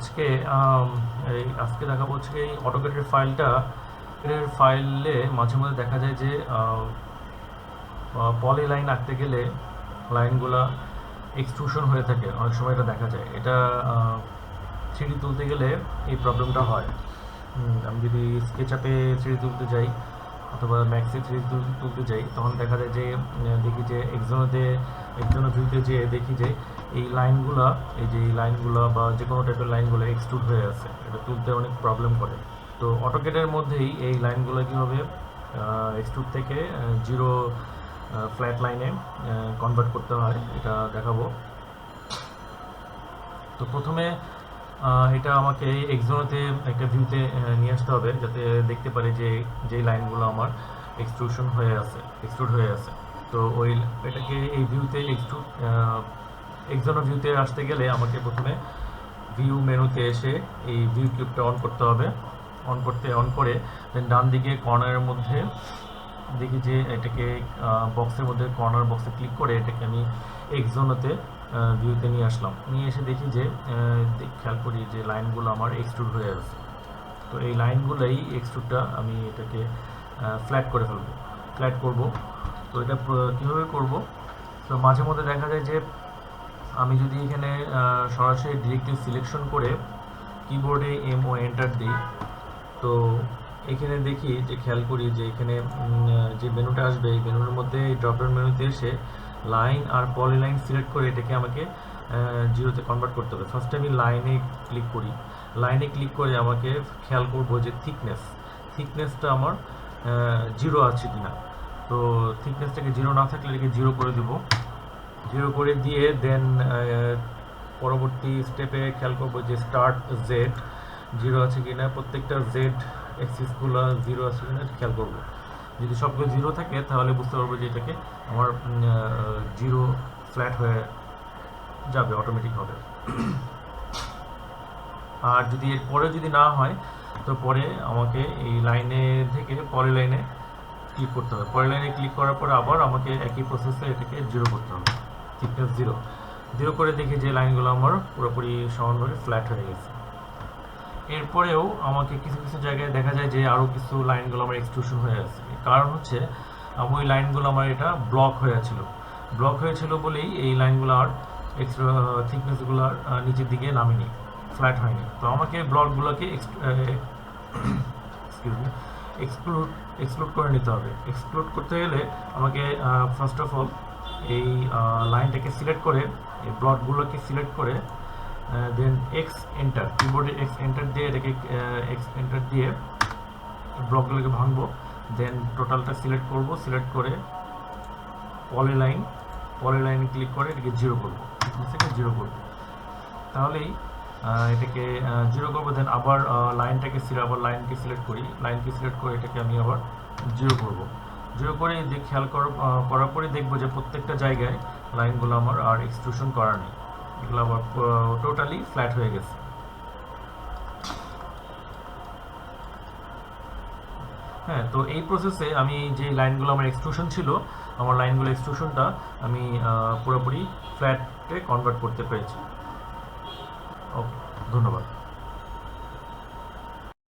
আজকে দেখাবো হচ্ছে এই অটোক্যাডের ফাইলে মাঝে মধ্যে দেখা যায় যে পলি লাইন আঁকতে গেলে লাইনগুলা এক্সট্রুশন হয়ে থাকে, অনেক সময় এটা দেখা যায়। এটা 3D তুলতে গেলে এই প্রবলেমটা হয়। আমি যদি স্কেচআপে 3D তুলতে যাই অথবা ম্যাক্সে 3D তুলতে যাই, তখন দেখা যায় যে দেখি যে একজনের ভিউতে যেয়ে দেখি যে এই লাইনগুলো বা যে কোনো টাইপের লাইনগুলো এক্সট্রুড হয়ে আছে, এটা তুলতে অনেক প্রবলেম করে। তো অটোক্যাডের মধ্যেই এই লাইনগুলো কীভাবে এক্সট্রুড থেকে জিরো ফ্ল্যাট লাইনে কনভার্ট করতে হয় এটা দেখাবো। তো প্রথমে এটা আমাকে এক্সোনোতে একটা ভিউতে নিয়ে আসতে হবে, যাতে দেখতে পারি যে যেই লাইনগুলো আমার এক্সট্রুড হয়ে আছে। তো এটাকে এই ভিউতে এক্সোনো ভিউতে আসতে গেলে আমাকে প্রথমে ভিউ মেনুতে এসে এই ভিউ কিউবটা অন করতে হবে। অন করে দেন ডান দিকে কর্নারের মধ্যে দেখি যে এটাকে বক্সের মধ্যে কর্নার বক্সে ক্লিক করে এটাকে আমি এক্সোনোতে ভিউতে নিয়ে আসলাম। নিয়ে এসে দেখি যে খেয়াল করি যে লাইনগুলো আমার এক্সট্রুড হয়ে আছে। তো এই লাইনগুলোই এক্সট্রুডটা আমি এটাকে ফ্ল্যাট করব। তো এটা কীভাবে করব? তো মাঝে মধ্যে দেখা যায় যে আমি যদি এখানে সরাসরি ডিরেক্টলি সিলেকশন করে কিবোর্ডে ও এন্টার দিই, তো এখানে দেখি যে খেয়াল করি যে এখানে যে মেনুটা আসবে, এই মেনুর মধ্যে ড্রপডাউন মেনুতে এসে লাইন আর পলিলাইন সিলেক্ট করে এটাকে আমাকে জিরোতে কনভার্ট করতে হবে। ফার্স্টে আমি লাইনে ক্লিক করে আমাকে খেয়াল করবো যে থিকনেসটা আমার জিরো আছে কিনা। তো থিকনেসটাকে জিরো না থাকলে এটাকে জিরো করে দেবো। জিরো করে দিয়ে দেন পরবর্তী স্টেপে খেয়াল করবো যে স্টার্ট জেড জিরো আছে কিনা, প্রত্যেকটা জেড অ্যাক্সিসগুলো জিরো আছে কিনা খেয়াল করবো। যদি সবগুলো জিরো থাকে তাহলে বুঝতে পারবো যে এটাকে আমার জিরো ফ্ল্যাট হয়ে যাবে, অটোমেটিক হবে। আর যদি এরপরে যদি না হয়, তো পরে আমাকে এই লাইনে থেকে পলিলাইনে ক্লিক করতে হবে। পলিলাইনে ক্লিক করার পরে আবার আমাকে একই প্রসেসে এটাকে জিরো করতে হবে। থিকনেস জিরো করে দেখি যে লাইনগুলো আমার পুরোপুরি সমানভাবে ফ্ল্যাট হয়ে গেছে। এরপরেও আমাকে কিছু জায়গায় দেখা যায় যে আরও কিছু লাইনগুলো আমার এক্সট্রুশন হয়ে আছে। কারণ হচ্ছে ওই লাইনগুলো আমার এটা ব্লক হয়েছিল বলেই এই লাইনগুলো আর থিকনেসগুলো নিচের দিকে নামেনি, ফ্ল্যাট হয়নি। তো আমাকে ব্লকগুলোকে এক্সক্লুড করে নিতে হবে। এক্সক্লুড করতে গেলে আমাকে ফার্স্ট অফ অল এই লাইনটাকে সিলেক্ট করে এই ব্লকগুলোকে সিলেক্ট করে দেন কিবোর্ডে এক্স এন্টার দিয়ে এটাকে ব্লকগুলোকে ভাঙবো। দেন টোটালটা সিলেক্ট করে পলিলাইন ক্লিক করে এটাকে জিরো করবো, তাহলেই এটাকে জিরো করবো। দেন আবার লাইনকে সিলেক্ট করে এটাকে আমি আবার জিরো করে খেয়াল করার পরে দেখবো যে প্রত্যেকটা জায়গায় লাইনগুলো আমার আর এক্সট্রুশন করা নেই, এগুলো আবার টোটালি ফ্ল্যাট হয়ে গেছে। হ্যাঁ, তো এই প্রসেসে আমি যে লাইনগুলো আমার এক্সট্রুশন ছিল, আমার এক্সট্রুশনটা আমি পুরোপুরি ফ্ল্যাটে কনভার্ট করতে পেরেছি। ওকে, ধন্যবাদ।